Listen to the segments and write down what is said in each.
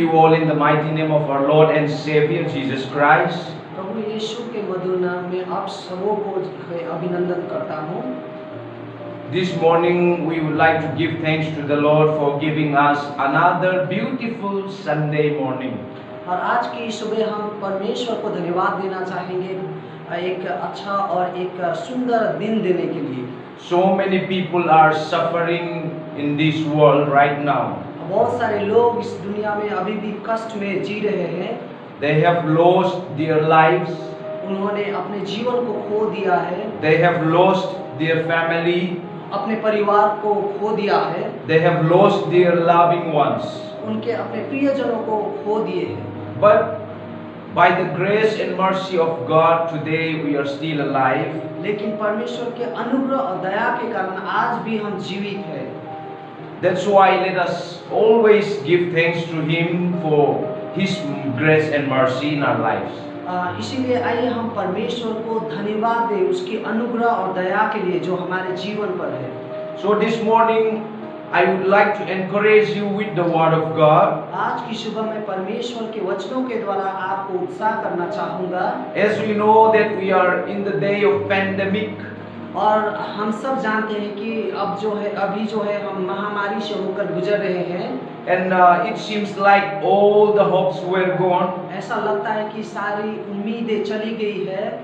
you all in the mighty name of our Lord and Savior Jesus Christ. प्रभु यीशु के मधुर नाम में आप सबों को अभिनंदन करता हूँ। This morning we would like to give thanks to the Lord for giving us another beautiful Sunday morning. और आज की सुबह हम परमेश्वर को धन्यवाद देना चाहेंगे एक अच्छा और एक सुंदर दिन देने के लिए। So many people are suffering in this world right now. बहुत सारे लोग इस दुनिया में अभी भी कष्ट में जी रहे हैं। They have lost their lives. उन्होंने अपने जीवन को खो दिया है। They have lost their family. अपने परिवार को खो दिया है। They have lost their loving ones. उनके अपने प्रियजनों को खो दिए हैं। But by the grace and mercy of God, today we are still alive. लेकिन परमेश्वर के अनुग्रह और दया के कारण आज भी हम जीवित हैं। That's why let us always give thanks to Him for His grace and mercy in our lives. इसीलिए आइए हम परमेश्वर को धन्यवाद दें उसकी अनुग्रह और दया के लिए जो हमारे जीवन पर है। So this morning I would like to encourage you with the Word of God. आज की सुबह में परमेश्वर के वचनों के द्वारा आपको उत्साह करना चाहूँगा। As we know that we are in the day of pandemic. और हम सब जानते हैं कि अभी जो है हम महामारी से होकर गुजर रहे हैं। And it seems like all the hopes were gone. ऐसा लगता है कि सारी उम्मीदें चली गई है।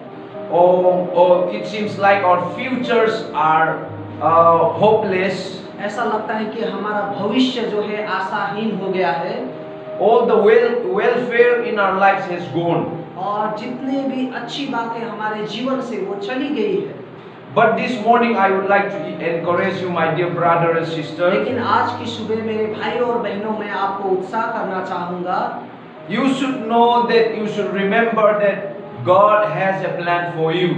Or it seems like our futures are hopeless. ऐसा लगता है कि हमारा भविष्य जो है आशाहीन हो गया है। All the welfare in our lives has gone. और जितने भी अच्छी बातें हमारे जीवन से वो चली गई है। But this morning I would like to encourage you, my dear brother and sister. लेकिन आज की सुबह मेरे भाई और बहनों मैं आपको उत्साह करना चाहूँगा। You should know that you should remember that God has a plan for you.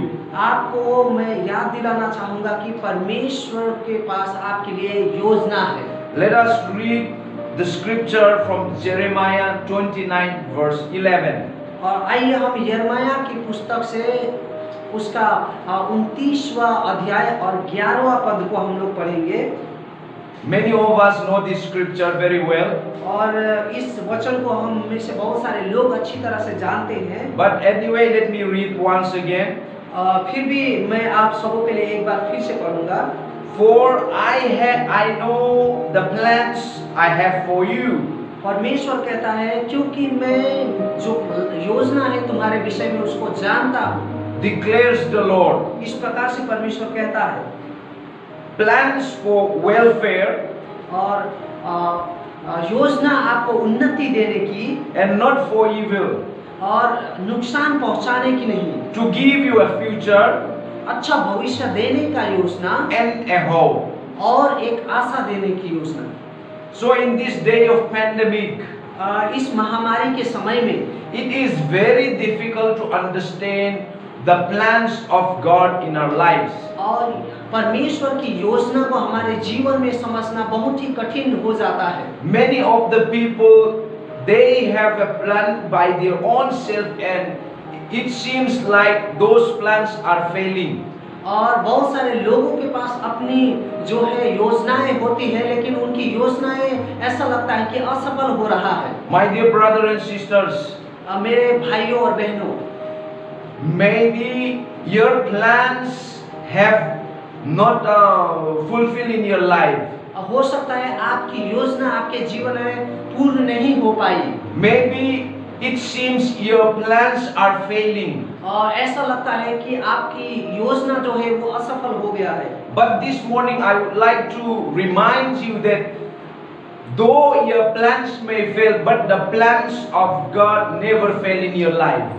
आपको मैं याद दिलाना चाहूँगा कि परमेश्वर के पास आपके लिए योजना है। Let us read the scripture from Jeremiah 29 verse 11. और आइए हम यिर्मयाह की पुस्तक से उसका 29वां अध्याय और 11वां पद को हम लोग पढ़ेंगे। Many of us know this scripture very well. और इस वचन को हम में से बहुत सारे लोग अच्छी तरह से जानते हैं। But anyway, let me read once again. फिर भी मैं आप सबों के लिए एक बार फिर से पढ़ूंगा। For I know the plans I have for you. परमेश्वर कहता है क्योंकि मैं जो योजना है तुम्हारे विषय में उसको जानता हूँ। Declares the Lord. इस प्रकार से परमेश्वर कहता है। Plans for welfare. और योजना आपको उन्नति देने की। And not for evil. और नुकसान पहुंचाने की नहीं। To give you a future. अच्छा भविष्य देने का योजना। And a hope. और एक आशा देने की योजना। So in this day of pandemic. इस महामारी के समय में it is very difficult to understand the plans of God in our lives. और परमेश्वर की योजना को हमारे जीवन में समझना बहुत ही कठिन हो जाता है। Many of the people they have a plan by their own self and it seems like those plans are failing. और बहुत सारे लोगों के पास अपनी जो है योजनाएं होती है लेकिन उनकी योजनाएं ऐसा लगता है कि असफल हो रहा है। My dear brothers and sisters, मेरे भाइयों और बहनों, maybe your plans have not fulfilled in your life. हो सकता है आपकी योजना आपके जीवन में पूर्ण नहीं हो पाई। Maybe it seems your plans are failing. और ऐसा लगता है कि आपकी योजना जो है वो असफल हो गया है। But this morning I would like to remind you that though your plans may fail, but the plans of God never fail in your life.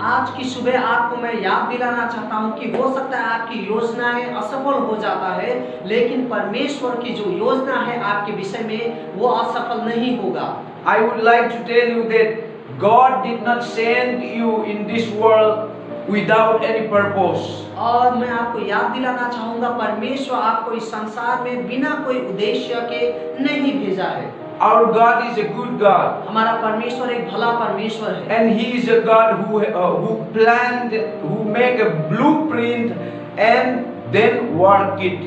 आज की सुबह आपको मैं याद दिलाना चाहता हूँ कि हो सकता है आपकी योजनाएं असफल हो जाता है लेकिन परमेश्वर की जो योजना है आपके विषय में वो असफल नहीं होगा। I would like to tell you that God did not send you in this world without any purpose. और मैं आपको याद दिलाना चाहूँगा परमेश्वर आपको इस संसार में बिना कोई उद्देश्य के नहीं भेजा है। Our God is a good God. हमारा परमेश्वर एक भला परमेश्वर है। And He is a God who planned, who make a blueprint and then work it.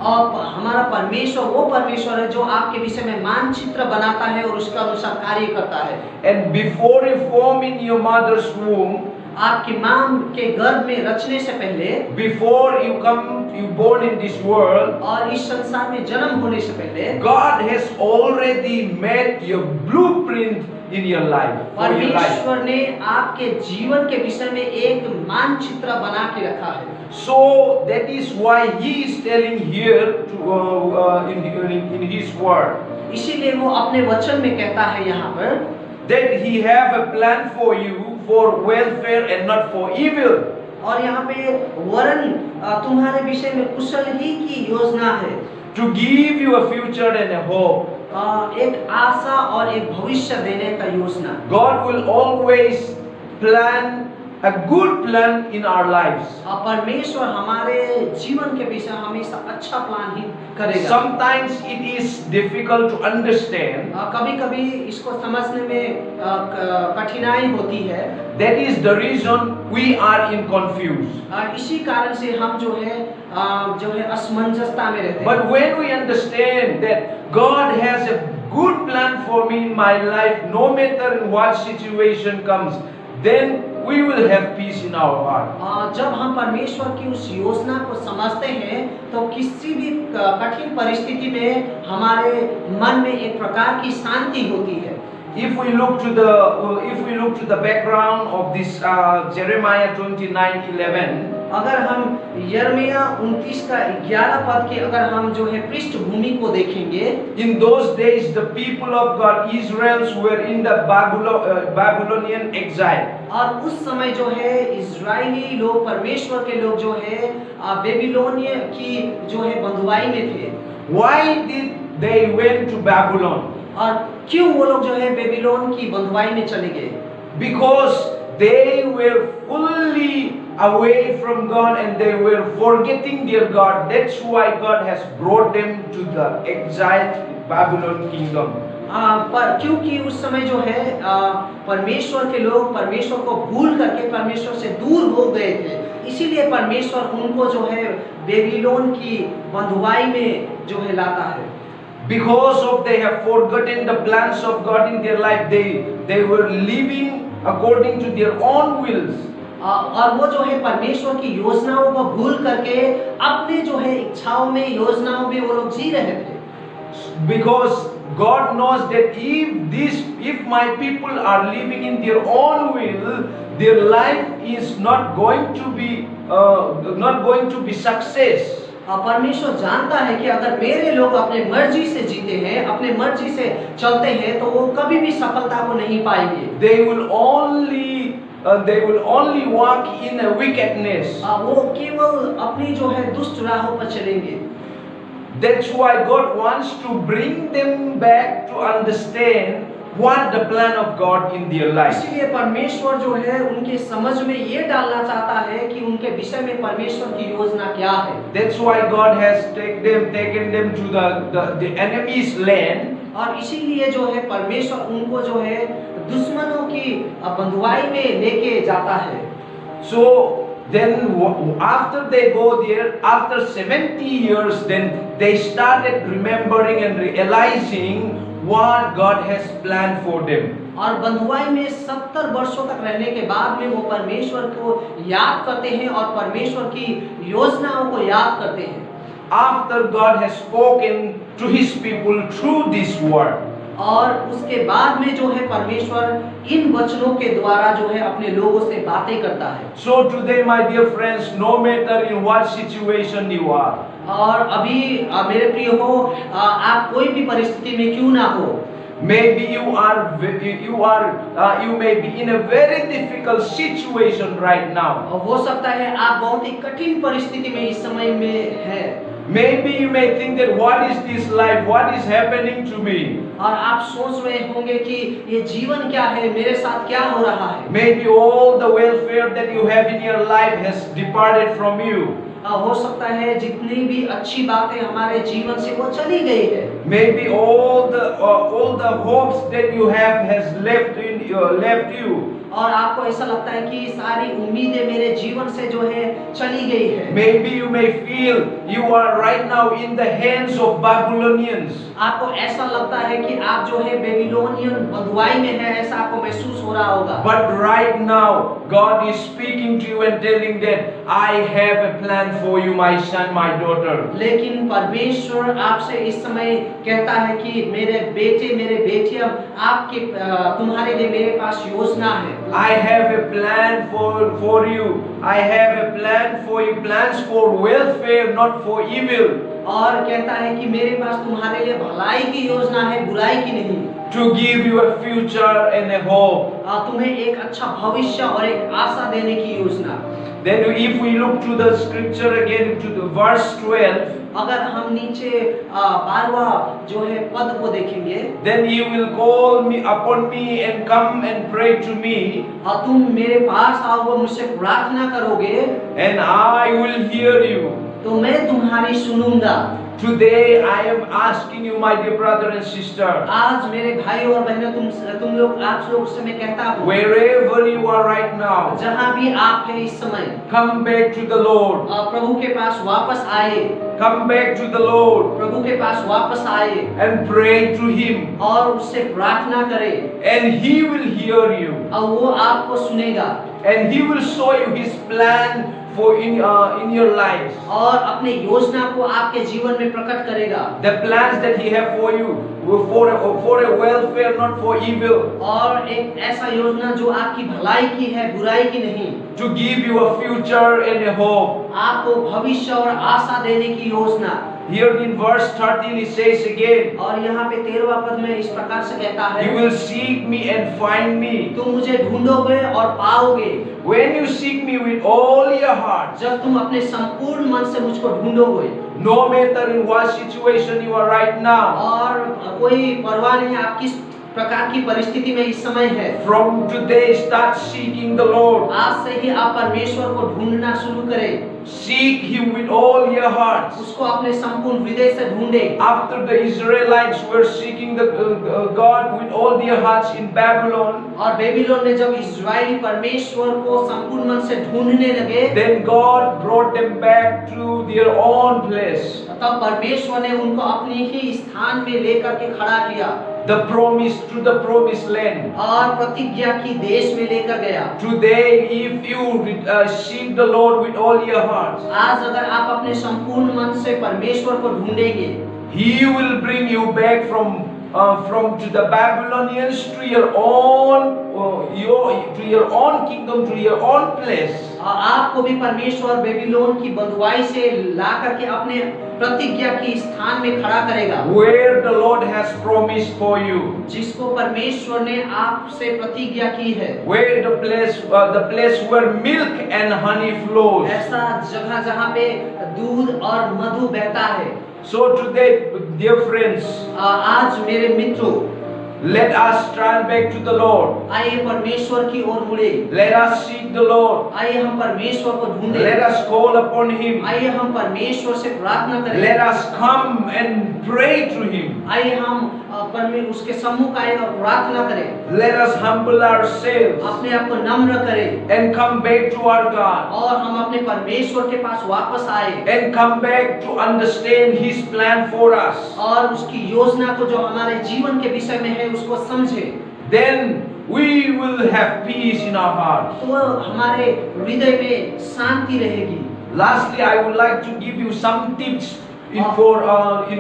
और हमारा परमेश्वर वो परमेश्वर है जो आपके विषय में मानचित्र बनाता है और उसके अनुसार कार्य करता है। And before you form in your mother's womb, आपकी माँ के गर्भ में रचने से पहले, before you born in this world, और इस संसार में जन्म होने से पहले, God has already made your blueprint in your life. For your life. परमेश्वर ने आपके जीवन के विषय में एक मानचित्र बना के रखा है। So that is why He is telling here in His word इसीलिए वो अपने वचन में कहता है यहाँ पर that He have a plan for you for welfare and not for evil. और यहाँ पे वरन तुम्हारे विषय में कुशल ही की योजना है, To give you a future and a hope. एक आशा और एक भविष्य देने का योजना। God will always plan a good plan in our lives. परमेश्वर हमारे जीवन के विषय हमेशा अच्छा प्लान ही करेगा। Sometimes it is difficult to understand. कभी-कभी इसको समझने में कठिनाई होती है। That is the reason we are in confused. इसी कारण से हम जो है असमंजसता में रहते हैं। But when we understand that God has a good plan for me in my life, no matter in what situation comes, then we will have peace in our heart. जब हम परमेश्वर की उस योजना को समझते हैं तो किसी भी कठिन परिस्थिति में हमारे मन में एक प्रकार की शांति होती है। If we look to the background of this Jeremiah 29:11, अगर हम यिर्मयाह 29 का 11 पद के अगर हम जो है पृष्ठभूमि को देखेंगे, in those days the people of God, Israelites, were in the Babylonian exile. और उस समय जो है इजरायली लोग, परमेश्वर के लोग जो है बेबीलोनिया की जो है बंधुआई में थे। Why did they went to Babylon? और क्यों वो लोग जो है बेबीलोन की बंधुआई में चले गए? Because they were fully away from God and they were forgetting their God. That's why God has brought them to the exiled Babylon kingdom. पर क्योंकि उस समय जो है परमेश्वर के लोग परमेश्वर को भूल करके परमेश्वर से दूर हो गए थे, इसीलिए परमेश्वर उनको जो है बेबीलोन की बंधुआई में जो है लाता है। Because of they have forgotten the plans of God in their life, they were living according to their own wills. और वो जो है परमेश्वर की योजनाओं को भूल करके अपने जो है इच्छाओं में, योजनाओं में वो लोग जी रहे थे। Because God knows that if my people are living in their own will, their life is not going to be success. परमेश्वर जानता है कि अगर मेरे लोग अपने मर्जी से जीते हैं, अपने मर्जी से चलते हैं, तो वो कभी भी सफलता को नहीं पाएंगे। They will only walk in a wickedness. वो केवल अपनी जो है दुष्ट राहों पर चलेंगे। That's why God wants to bring them back to understand what the plan of God in their life. इसीलिए परमेश्वर जो है उनके समझ में ये डालना चाहता है कि उनके विषय में परमेश्वर की योजना क्या है। That's why God has taken them to the enemy's land. और इसीलिए जो है परमेश्वर उनको जो है दुश्मनों की बंधुआई में लेके जाता है। So then after they go there, after 70 years, then they started remembering and realizing what God has planned for them. और बंधुआई में 70 वर्षों तक रहने के बाद में वो परमेश्वर को याद करते हैं और परमेश्वर की योजनाओं को याद करते हैं। After God has spoken to His people through this word. और उसके बाद में जो है परमेश्वर इन वचनों के द्वारा जो है अपने लोगों से बातें करता है। So today, my dear friends, no matter in what situation you are, और अभी मेरे प्रिय हो, आप कोई भी परिस्थिति में क्यों ना हो, maybe you may be in a very difficult situation right now. हो सकता है आप बहुत ही कठिन परिस्थिति में इस समय में है। Maybe you may think that what is this life? What is happening to me? और आप सोच रहे होंगे कि ये जीवन क्या है, मेरे साथ क्या हो रहा है। Maybe all the welfare that you have in your life has departed from you. हो सकता है जितनी भी अच्छी बातें हमारे जीवन से वो चली गई है। Maybe all the hopes that you have has left you. और आपको ऐसा लगता है कि सारी उम्मीदें मेरे जीवन से जो है चली गई है। Maybe you may feel you are right now in the hands of Babylonians. आपको ऐसा लगता है कि आप जो है बेबीलोनियन बंधुआई में है, ऐसा आपको महसूस हो रहा होगा। But right now, God is speaking to you and telling that I have a plan for you, my son, my daughter. लेकिन परमेश्वर आपसे इस समय कहता है कि मेरे बेटे मेरे बेटियां आपके तुम्हारे लिए मेरे पास योजना है। I have a plan for you. I have a plan for you, plans for welfare, not for evil. और कहता है कि मेरे पास तुम्हारे लिए भलाई की योजना है, बुराई की नहीं। To give you a future and a hope. तुम्हें एक अच्छा भविष्य और एक आशा देने की योजना। Then if we look to the scripture again, to the verse 12, अगर हम नीचे 12वां जो है पद को देखेंगे, then you will call me upon me and come and pray to me, और तुम मेरे पास आओगे, मुझसे प्रार्थना करोगे, and I will hear you. तो मैं तुम्हारी सुनूंगा। Today I am asking you, my dear brother and sister, आज मेरे भाई और बहनों तुम लोग आप लोग से मैं कहता हूँ, wherever you are right now, जहाँ भी आप हैं इस समय, come back to the Lord. प्रभु के पास वापस आए, Come back to the Lord प्रभु के पास वापस आए and pray to Him, और उससे प्रार्थना करें, and He will hear you, और वो आपको सुनेगा, and He will show you His plan for in your lives. और अपने योजना को आपके जीवन में प्रकट करेगा। The plans that He have for you were for a welfare, not for evil. और एक ऐसा योजना जो आपकी भलाई की है, बुराई की नहीं। To give you a future and a hope. आपको भविष्य और आशा देने की योजना। Here in verse 13 it says again, और यहाँ पे 13वां पद में इस प्रकार से कहता है, you will seek me and find me. तुम मुझे ढूंढोगे और पाओगे। When you seek me with all your heart, जब तुम अपने संपूर्ण मन से मुझको ढूंढोगे, no matter in what situation you are right now, और कोई परवाह नहीं आप किस प्रकार की परिस्थिति में इस समय है, from today start seeking the Lord. आज से ही आप परमेश्वर को ढूंढना शुरू करें। Seek Him with all your hearts. उसको अपने संपूर्ण हृदय से ढूंढे। After the Israelites were seeking the God with all their hearts in Babylon, और बेबीलोन में जब इस्राएली परमेश्वर को संपूर्ण मन से ढूंढने लगे, then God brought them back to their own place. तब परमेश्वर ने उनको अपनी ही स्थान में लेकर के खड़ा किया, The promise to the promised land. और प्रतिज्ञा की देश में लेकर गया। Today, if you seek the Lord with all your hearts, आज अगर आप अपने संपूर्ण मन से परमेश्वर को ढूंढेंगे, He will bring you back from to the Babylonians to your own kingdom, to your own place. आपको भी परमेश्वर बेबीलोन की बंधुआई से ला करके अपने प्रतिज्ञा की स्थान में खड़ा करेगा, Where the Lord has promised for you. जिसको परमेश्वर ने आपसे प्रतिज्ञा की है। Where the place where milk and honey flows. ऐसा जगह जहाँ पे दूध और मधु बहता है। So today, dear friends, आज मेरे मित्रों, let us turn back to the Lord. आइए परमेश्वर की ओर मुड़े। Let us seek the Lord. आइए हम परमेश्वर को ढूंढें। Let us call upon Him. आइए हम परमेश्वर से प्रार्थना करें। Let us come and pray to Him. आइए हम उसके सम्मुख आए और प्रार्थना करें। Let us humble ourselves अपने आप को नम्र करें and come back to our God. और हम अपने परमेश्वर के पास वापस आए And come back to understand His plan for us. और उसकी योजना को जो हमारे जीवन के विषय में है उसको समझे। Then we will have peace in our hearts. तो हमारे हृदय में शांति रहेगी। Lastly, I would like to give you some tips in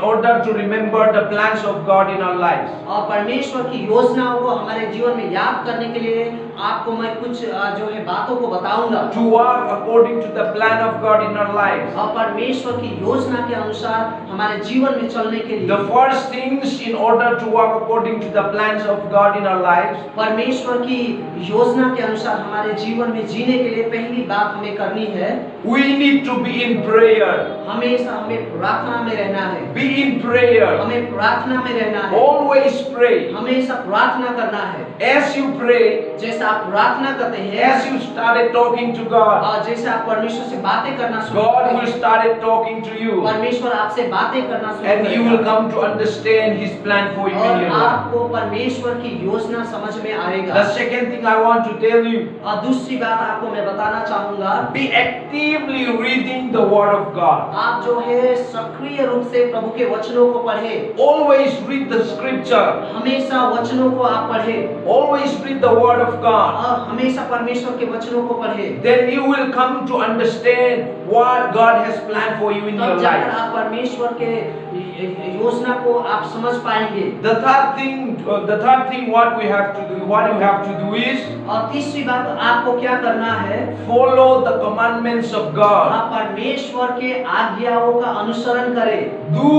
order to remember the plans of God in our lives. और परमेश्वर की योजनाओं को हमारे जीवन में याद करने के लिए आपको मैं कुछ जो है बातों को बताऊंगा। To walk according to the plan of God in our lives. और परमेश्वर की योजना के अनुसार हमारे जीवन में चलने के लिए The first things in order to walk according to the plans of God in our lives. परमेश्वर की योजना के अनुसार हमारे जीवन में जीने के लिए पहली बात हमें करनी है, We need to be in prayer. हमेशा हमें प्रार्थना में रहना है। Be in prayer. हमें प्रार्थना में रहना है। Always pray. हमेशा प्रार्थना करना है। As you pray, जैसा आप प्रार्थना करते हैं, as you started talking to God, और जैसे आप परमेश्वर से बातें करना शुरू God करते will हैं, start talking to you, परमेश्वर आपसे बातें करना शुरू and you will करेगा, come to understand His plan for you in और your life. आपको परमेश्वर की योजना समझ में आएगा। The second thing I want to tell you, और दूसरी बात आपको मैं बताना चाहूंगा, be actively reading the Word of God. आप जो है सक्रिय रूप से प्रभु के वचनों को पढ़े, Always read the Scripture. हमेशा वचनों को आप पढ़े, Always read the Word of God. और हमेशा परमेश्वर के वचनों को पढ़े। Then you will come to understand what God has planned for you in your तब जाकर life. आप परमेश्वर के योजना को आप समझ पाएंगे। The third thing, what you have to do is और तीसरी बात आपको क्या करना है, follow the commandments of God. आप परमेश्वर के आज्ञाओं का अनुसरण करें। Do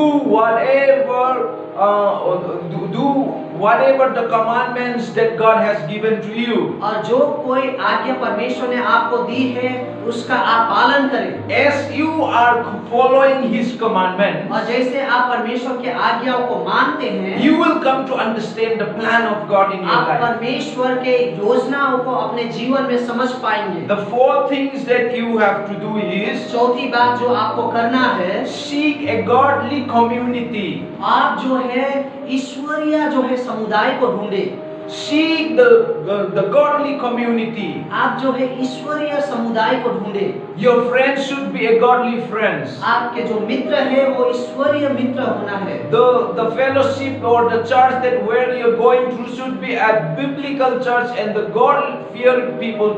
whatever the commandments that God has given to you. और जो कोई आज्ञा परमेश्वर ने आपको दी है उसका आप पालन करें। As you are following His commandments, और जैसे आप परमेश्वर के आज्ञाओं को मानते हैं, you will come to understand the plan of God in your आप life. परमेश्वर के योजनाओं को अपने जीवन में समझ पाएंगे। The four things that you have to do is चौथी बात जो आपको करना है, seek a godly community. आप जो है ईश्वरीय जो है समुदाय को ढूंढे। Seek the godly community. आप जो है ईश्वरीय समुदाय को ढूंढे। Your friends should be a godly friends. आपके जो मित्र है वो ईश्वरीय मित्र होना है। The fellowship or the church that where you're going through should be a biblical church and the God-fearing people,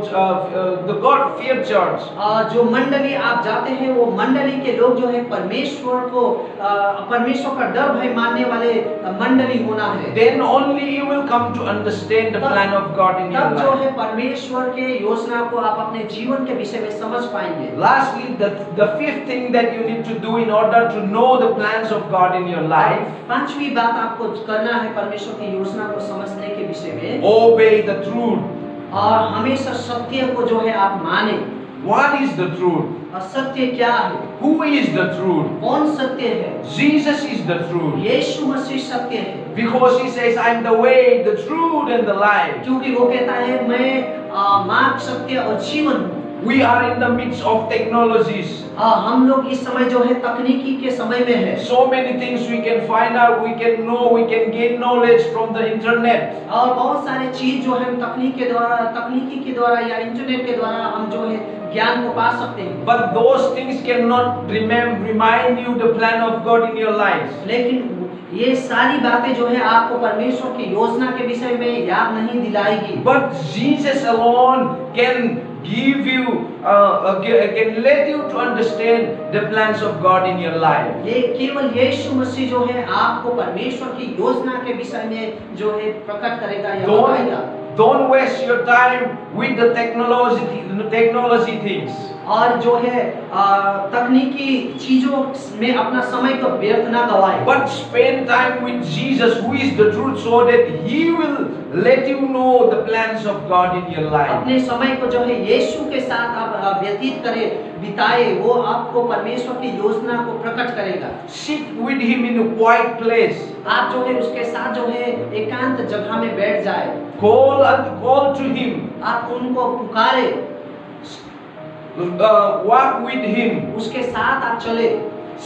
the God-feared church. जो मंडली आप जाते हैं वो मंडली के लोग जो है परमेश्वर को परमेश्वर का डर भय मानने वाले मंडली होना है। Then only you will come to understand the plan of God in your तब जो life. है परमेश्वर के योजना को आप अपने जीवन के विषय में समझ पाएंगे। Lastly, the fifth thing that you need to do in order to know the plans of God in your life, पांचवी बात आपको करना है परमेश्वर की योजना को समझने के विषय में, obey the truth. और हमेशा सत्य को जो है आप माने। What is the truth? और सत्य क्या है? Who is the truth? कौन सत्य है? Jesus is the truth. यीशु मसीह सत्य है। Because He says, I am the way, the truth and the life. क्योंकि वो कहता है मैं मार्ग, सत्य और जीवन हूँ। We are in the midst of technologies. हम लोग इस समय जो है तकनीकी के समय में है। So many things we can find out, we can know, we can gain knowledge from the internet. और बहुत सारे चीज जो है हम तकनीकी के द्वारा या इंटरनेट के द्वारा हम जो है ज्ञान को पा सकते हैं। But those things cannot remind you the plan of God in your life. लेकिन ये सारी बातें जो है आपको परमेश्वर की योजना के विषय में याद नहीं दिलाएगी। But Jesus alone can give you, can let you to understand the plans of God in your life. ये केवल यीशु मसीह जो है आपको परमेश्वर की योजना के विषय में जो है प्रकट करेगा या बताएगा। Don't waste your time with the technology things. और जो है तकनीकी चीजों में अपना समय को व्यर्थ ना गवाए। But spend time with Jesus, who is the truth, so that He will let you know the plans of God in your life. अपने समय को जो है यीशु के साथ आप व्यतीत करें, बिताए, वो आपको परमेश्वर की योजना को प्रकट करेगा। Sit with Him in a quiet place. आप जो है उसके साथ जो है एकांत जगह में बैठ जाए। Call to Him. आप उनको पुकारे। Walk with Him. उसके साथ आप चले।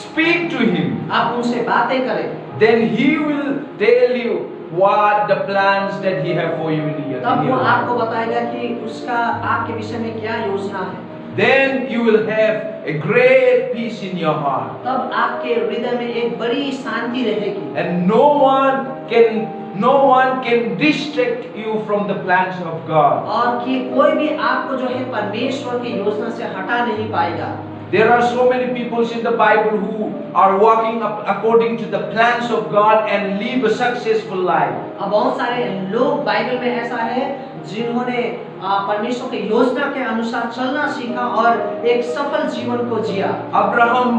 Speak to Him. आप उनसे बातें करें। Then He will tell you what the plans that He have for you in your तब वो life. आपको बताएगा कि उसका आपके विषय में क्या योजना है। Then you will have a great peace in your heart. तब आपके हृदय में एक बड़ी शांति रहेगी। And no one can distract you from the plans of God. और कि कोई भी आपको जो है परमेश्वर की योजना से हटा नहीं पाएगा। There are so many people in the Bible who are walking up according to the plans of God and live a successful life. अब बहुत सारे लोग बाइबल में ऐसा है जिन्होंने परमेश्वर की योजना के अनुसार चलना सीखा और एक सफल जीवन को जिया। Abraham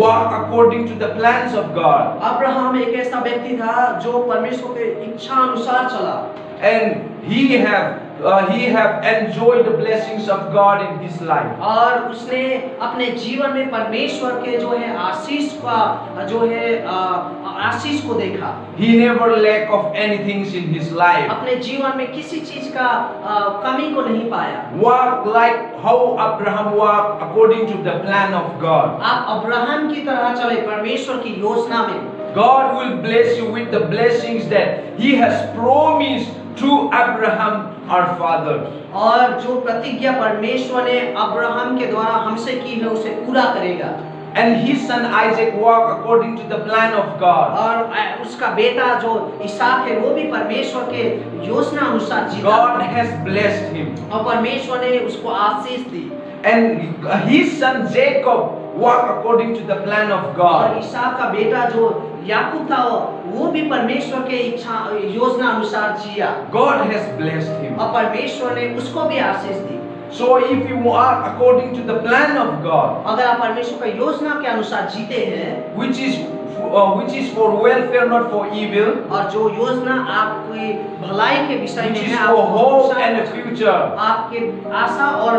walked according to the plans of God. Abraham एक ऐसा व्यक्ति था जो परमेश्वर के इच्छा अनुसार चला। And he have he have enjoyed the blessings of God in his life. और उसने अपने जीवन में परमेश्वर के जो है आशीष का जो है आशीष को देखा। He never lack of anything in his life. अपने जीवन में किसी चीज का कमी को नहीं पाया। Walk like how Abraham walked according to the plan of God. आप अब्राहम की तरह चले परमेश्वर की योजना में। God will bless you with the blessings that he has promised to Abraham our father. और जो प्रतिज्ञा परमेश्वर ने अब्राहम के द्वारा हमसे की है उसे पूरा करेगा। And his son Isaac walked according to the plan of God. और उसका बेटा जो इसहाक है वो भी परमेश्वर के योजना अनुसार जीता। God has blessed him. और परमेश्वर ने उसको आशीष दी। And his son Jacob walked according to the plan of और God. इसहाक का बेटा जो याकूब था वो भी परमेश्वर के इच्छा योजना अनुसार जिया। God has blessed him. और परमेश्वर ने उसको भी आशीष दी। So if you walk according to the plan of God, अगर आप परमेश्वर का योजना के अनुसार जीते हैं, which is for welfare, not for evil, और जो योजना आपकी भलाई के विषय which में is है, for hope आपको and a future, आपके आशा और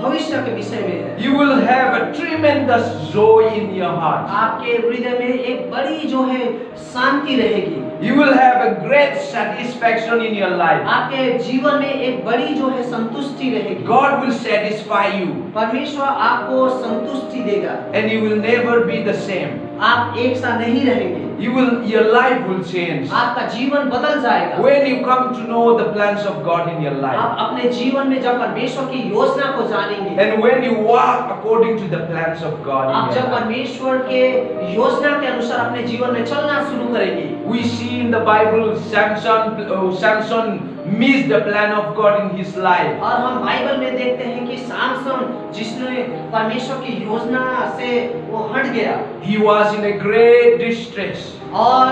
भविष्य के विषय में है, you will have a tremendous joy in your heart. आपके हृदय में एक बड़ी जो है शांति रहेगी। You will have a great satisfaction in your life. आपके जीवन में एक बड़ी जो है संतुष्टि रहेगी। God will satisfy you, परमेश्वर आपको संतुष्टि देगा। and you will never be the same. आप एक सा नहीं रहेंगे। Your life will change आपका जीवन बदल जाएगा। when you come to know the plans of God in your life, आप अपने जीवन में जब परमेश्वर की योजना को जानेंगे, and when you walk according to the plans of God आप in जब your life. परमेश्वर के योजना के अनुसार अपने जीवन में चलना शुरू करेंगे। We see in the Bible Samson missed the plan of God in his life. और हम बाइबल में देखते हैं कि सामसन जिसने परमेश्वर की योजना से वो हट गया He was in a great distress. और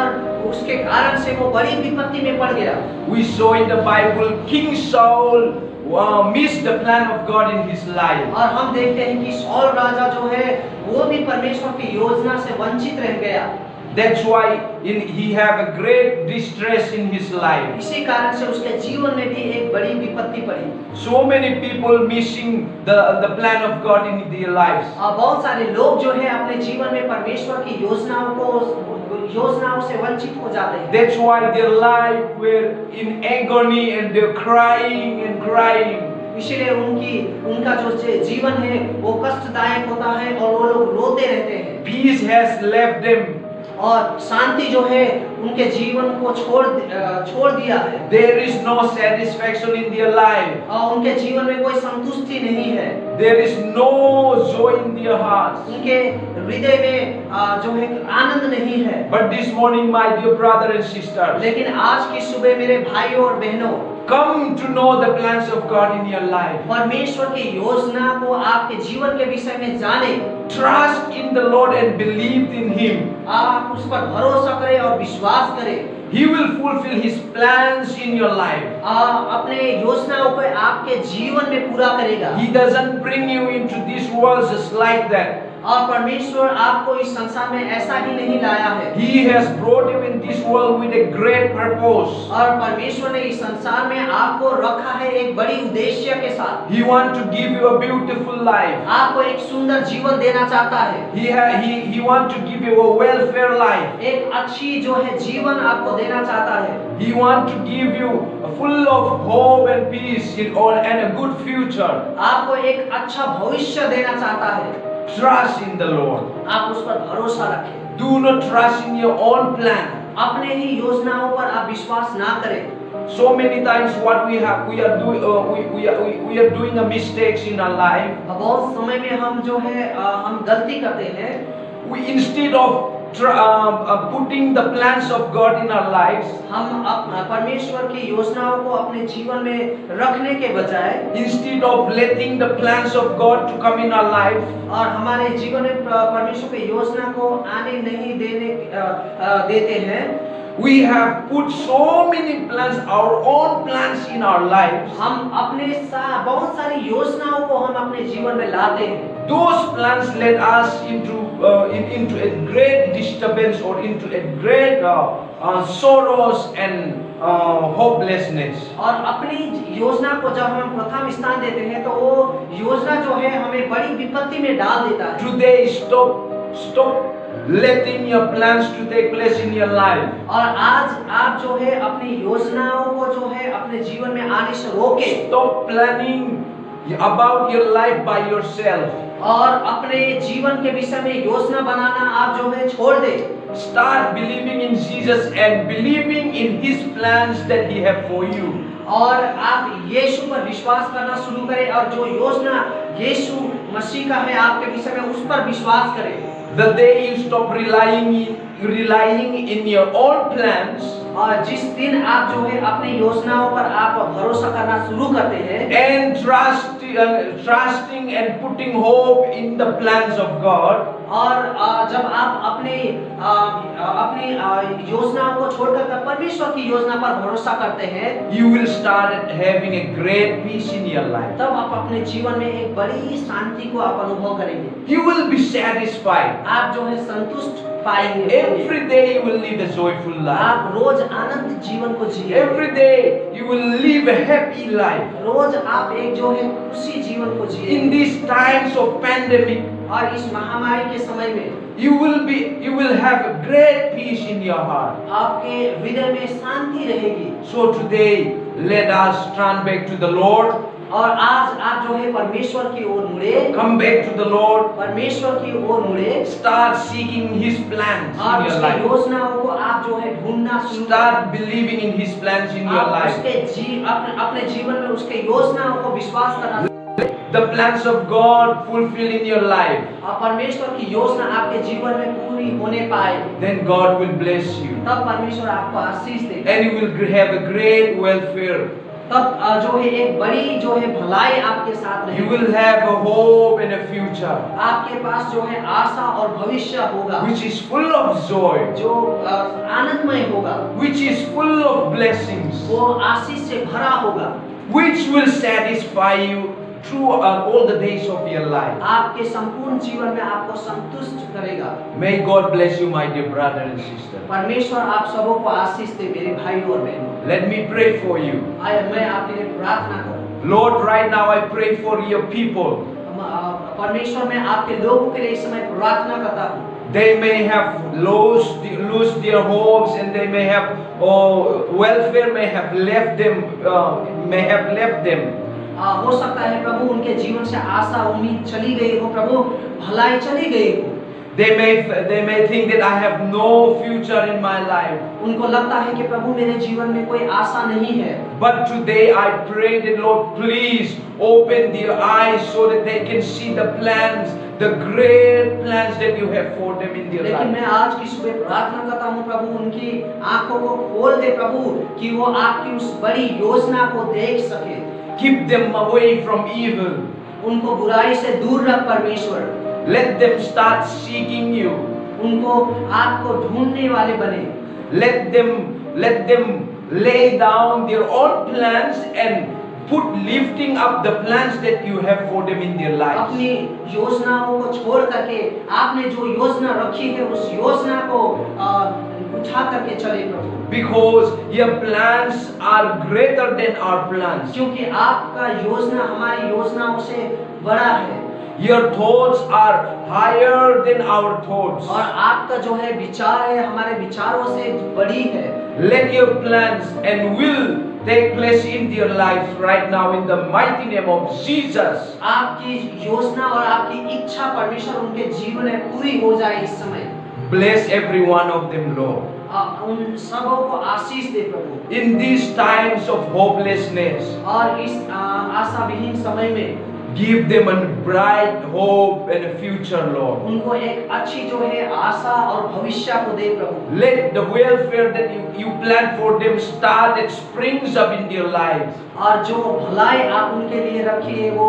उसके कारण से वो बड़ी विपत्ति में पड़ गया। We saw in the Bible King Saul missed the plan of God in his life. और हम देखते हैं कि सौल राजा जो है वो भी परमेश्वर की योजना से वंचित रह गया। That's why he have a great distress in his life. इसी कारण से उसके जीवन में भी एक बड़ी विपत्ति पड़ी। So many people missing the plan of God in their lives. और बहुत सारे लोग जो है अपने जीवन में परमेश्वर की योजनाओं से वंचित हो जाते हैं। That's why their life were in agony and they're crying and crying. इसलिए उनका जो जीवन है वो कष्टदायक होता है और वो लोग रोते रहते हैं। Peace has left them. और शांति जो है उनके जीवन को छोड़ दिया है। There is no satisfaction in their life. और उनके जीवन में कोई संतुष्टि नहीं है। There is no joy in their hearts. उनके हृदय में जो है आनंद नहीं है। But this morning, my dear brother and sisters, लेकिन आज की सुबह मेरे भाइयों और बहनों, come to know the plans of God in your life. परमेश्वर की योजना को आपके जीवन के विषय में जाने। Trust in the Lord and believe in Him. आप उस पर भरोसा करें और विश्वास करें। He will fulfill His plans in your life. अपने योजनाओं को आपके जीवन में पूरा करेगा। He doesn't bring you into this world just like that. और परमेश्वर आपको इस संसार में ऐसा ही नहीं लाया है। He has brought you in this world with a great purpose. और परमेश्वर ने इस संसार में आपको रखा है एक बड़ी उद्देश्य के साथ। He wants to give you a beautiful life. आपको एक सुंदर जीवन देना चाहता है। He wants to give you a welfare life. एक अच्छी जो है जीवन आपको देना चाहता है। He wants to give you full of hope and peace and a good future. आपको एक अच्छा भविष्य देना चाहता है। Trust in the Lord. आप उस पर भरोसा रखें। Do not trust in your own plan. अपने ही योजनाओं पर आप विश्वास ना करें। So many times what we are doing a mistakes in our life. बहुत समय में हम जो है हम गलती करते हैं। Instead of putting the plans of God in our lives, हम परमेश्वर की योजनाओं को अपने जीवन में रखने के बजाय, instead of letting the plans of God to come in our life, और हमारे जीवन में परमेश्वर की योजना को आने नहीं देते हैं, we have put so many plans, our own plans in our lives. हम अपने बहुत सारी योजनाओं को हम अपने जीवन में लाते हैं। Those plans led us into a great disturbance or into a great sorrows and hopelessness. और अपनी योजना को जब हम प्रथम स्थान देते हैं तो वो योजना जो है हमें बड़ी विपत्ति में डाल देता है। Today, stop letting your plans to take place in your life. और आज आप जो है अपनी योजनाओं को जो है अपने जीवन में आने से रोके Stop planning about your life by yourself. और अपने जीवन के विषय में योजना बनाना आप जो है छोड़ दे। Start believing in Jesus and believing in His plans that He have for you. और आप यीशु पर विश्वास करना शुरू करें और जो योजना यीशु मसीह का है आपके विषय में उस पर विश्वास करें। The day you stop relying in your own plans और जिस दिन आप जो है अपनी योजनाओं पर आप भरोसा करना शुरू करते हैं and trusting and putting hope in the plans of God, और जब आप अपनी योजनाओं को छोड़कर परमेश्वर की योजना पर भरोसा करते हैं you will start having a great peace in your life. तब आप अपने जीवन में एक बड़ी शांति को आप अनुभव करेंगे। You will be satisfied. आप जो है संतुष्ट पाएंगे। Every day you will live a joyful life. आप रोज आनंद जीवन को जिए। Every day you will live a happy life. रोज आप एक जो है खुशी जीवन को जिए। In these times of pandemic, और इस महामारी के समय में you will have a great peace in your heart. आपके हृदय में शांति रहेगी। So today, let us turn back to the Lord. और आज आप जो है परमेश्वर की ओर मुड़े। Come back to the Lord. परमेश्वर की ओर मुड़े। Start seeking His plans और in your उसकी life. योजनाओं को आप जो है ढूंढना शुरू Start believing in His plans in your आप life. अपने जीवन में उसके योजनाओं को विश्वास करना। The plans of God fulfill in your life. और परमेश्वर की योजना आपके जीवन में पूरी होने पाए। Then God will bless you. तब परमेश्वर आपको आशीष देगा। And you will have a great welfare. तब जो है एक बड़ी जो है भलाई आपके साथ You रहेगी। will have a hope and a future आपके पास जो है आशा और भविष्य होगा which is full of joy, जो आनंदमय होगा, which is full of blessings, वो आशीष से भरा होगा, which will satisfy you throughout all the days of your life. आपके संपूर्ण जीवन में आपको संतुष्ट करेगा। May God bless you, my dear brother and sister. परमेश्वर आप सबों को आशीष दे मेरे भाई और बहनों। Let me pray for you. आइए मैं आपके लिए प्रार्थना करूं। Lord, right now I pray for your people. परमेश्वर मैं आपके लोगों के लिए इस समय प्रार्थना करता हूँ। They may have lost their hopes, and they may have welfare may have left them. हो सकता है प्रभु उनके जीवन से आशा उम्मीद चली गई हो, प्रभु भलाई चली गई हो। They may think that I have no future in my life. उनको लगता है कि प्रभु मेरे जीवन में कोई आशा नहीं है। But today I pray that Lord, please open their eyes so that they can see the plans, the great plans that you have for them in their लेकिन मैं life. आज की सुबह प्रार्थना करता हूँ प्रभु उनकी आंखों को खोल दे प्रभु कि वो आपकी उस बड़ी योजना को देख सके। Keep them away from evil. उनको बुराई से दूर रख परमेश्वर। Let them start seeking you. उनको आपको ढूंढने वाले बने। Let them lay down their own plans and lifting up the plans that you have for them in their lives. अपनी योजनाओं को छोड़ करके आपने जो योजना रखी है उस योजना को उठा करके चले प्रभु। Because your plans are greater than our plans. क्योंकि आपका योजना हमारी योजनाओं से बड़ा है। Your thoughts are higher than our thoughts. और आपका जो है विचार है हमारे विचारों से बड़ी है। Let your plans and will take place in their lives right now in the mighty name of Jesus. आपकी योजना और आपकी इच्छा परमेश्वर उनके जीवन में पूरी हो जाए इस समय। Bless every one of them, Lord. उन सबों को आशीष दे प्रभु। In these times of hopelessness, और इस आशाविहीन समय में give them a bright hope and a future, Lord. उनको एक अच्छी जो है आशा और भविष्य को दे प्रभु। Let the welfare that you plan for them start and springs up in their lives. और जो भलाई आप उनके लिए रखी है वो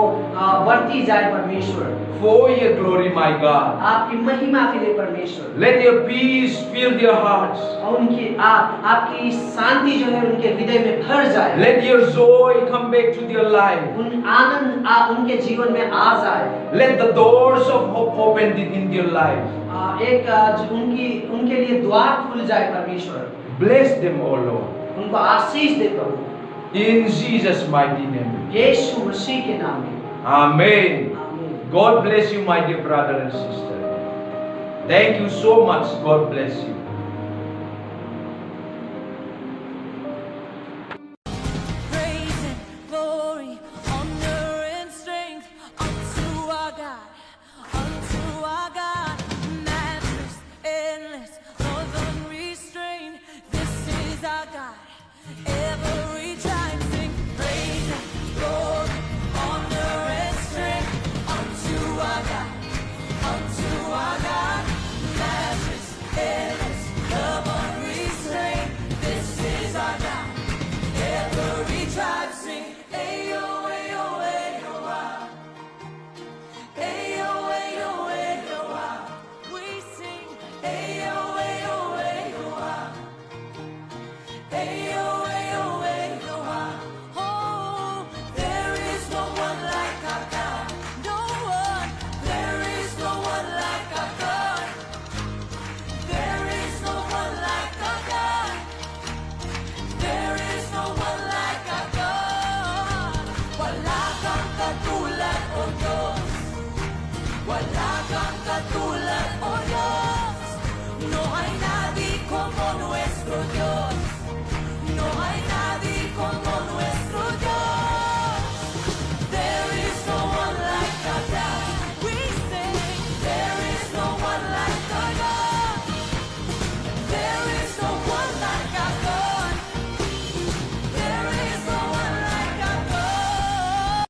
बढ़ती जाए परमेश्वर। For your glory, my God. आपकी महिमा के लिए परमेश्वर। Let your peace fill their hearts. और उनकी आपकी शांति जो है उनके हृदय में भर जाए। Let your joy come back to their life. उन आनंद उनके जीवन में आ जाए। Let the doors of hope open in their life. एक उनके लिए द्वार खुल जाए परमेश्वर। Bless them, O Lord. उनको आशीष दे प्रभु, In Jesus' mighty name. यीशु मसीह के नाम में। Amen. आमीन। God bless you, my dear brother and sister. Thank you so much. God bless you.